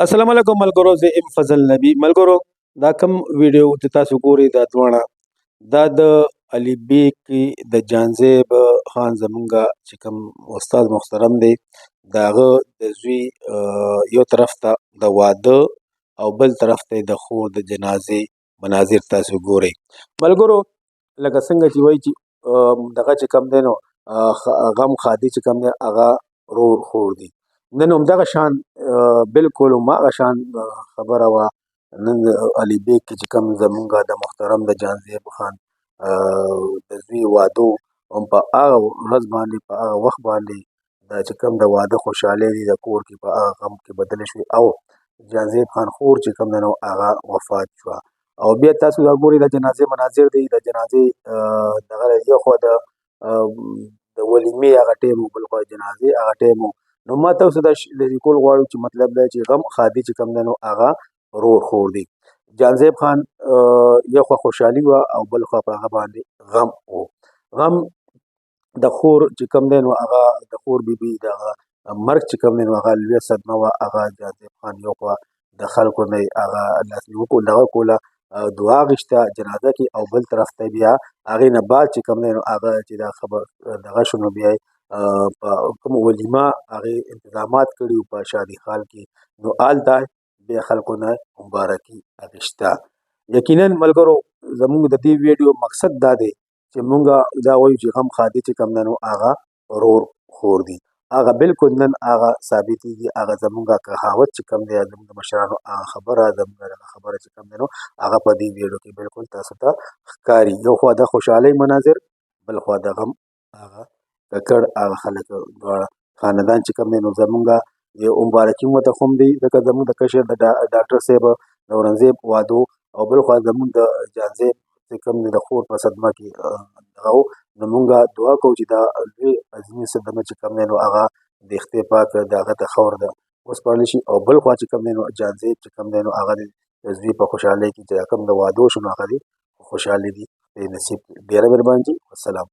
السلام علیکم ملګرو، زه ام فضل نبی. ملګرو، دا کوم ویډیو چې تاسو ګورئ دا دواړه دا د علي بیګ د جانزیب خان زمونږ چې کوم استاد محترم دی د هغه د زوی یو طرف ته د واده او بل طرف ته د خور د جنازې مناظر تاسو ګورئ. ملګرو، لکه څنګه چې وایي چې دغه چې کوم دی نو غم خادي چې کوم دی هغه رور خور دی. نن همدغه شان بالکل هماغه شان خبره وه. نن علي بیګ کې چې کوم زمونږ د محترم د جانزیب خان د زوی واده هم په هغه ورځ باندې په هغه وخت باندې دا چې کوم د واده خوشحالۍ دي د کور کې په هغه غم کې بدله شوې او جانزیب خان خور چې کوم دی نو هغه وفات شوه. او بیا تاسو دا ګورئ د جنازې مناظر دی. د جنازې دغه یو خوا د ولیمې هغه ټیم و، بل خوا د جنازې هغه ټیم و. نو ما تاسو دا لیکل غواړو چې مطلب دا چې غم خادي چې کوم دی نو هغه رور خور دی. جانزیب خان یو خوا خوشحالي وه او بل خوا په هغه باندې غم و. غم د خور چې کوم دی نو هغه د خور بیبي دغه مرګ چې کوم دی نو هغه لویه صدمه وه. هغه جانزیب خان یو خوا د خلکو نه هغه لاسنیوکو دغه کوله دعا غوښته جنازه کې، او بل طرف ته بیا هغې نه بعد چې کوم دی نو هغه چې دا خبر دغه شو نو بیا په کوم ولیمه هغې انتظامات کړي وو په شادي خال کې، نو هلته بیا خلکو نه مبارکي اخیسته. یقینا ملګرو، زموږ د دې ویډیو مقصد دا دی چې مونږ دا وایو چې غم خادي چې کوم دی نو هغه رور خور دی. هغه بالکل نن هغه ثابتېږي. هغه زمونږ کهاوت چې کوم دی زموږ د مشرانو هغه خبره زموږ دغه خبره چې کوم دی نو هغه په دې ویډیو کې بالکل تاسو ته ښکاري. یو خوا د خوشحالۍ مناظر، بل خوا د غم هغه ککړ هغه خلک دواړه خاندان چې کوم دی نو زمونږ یو مبارکي مو ته خو هم دی ځکه زمونږ د کشر د ډاکټر صاحب د اورنګزیب واده او بل خوا زمونږ د جانزیب چې کوم دی د خور په صدمه کې دغه و. نو مونږ دعا کوو چې دا لوی عظیمي صدمه چې کوم دی نو هغه د خدای پاک د هغه د خور د وسپارلی شي، او بل خوا چې کوم دی نو جانزیب چې کوم دی نو هغه د زوی په خوشحالۍ کې چې کوم د واده وشو نو هغه دې خوشحالي دي نصیب. ډېره مهرباني. والسلام.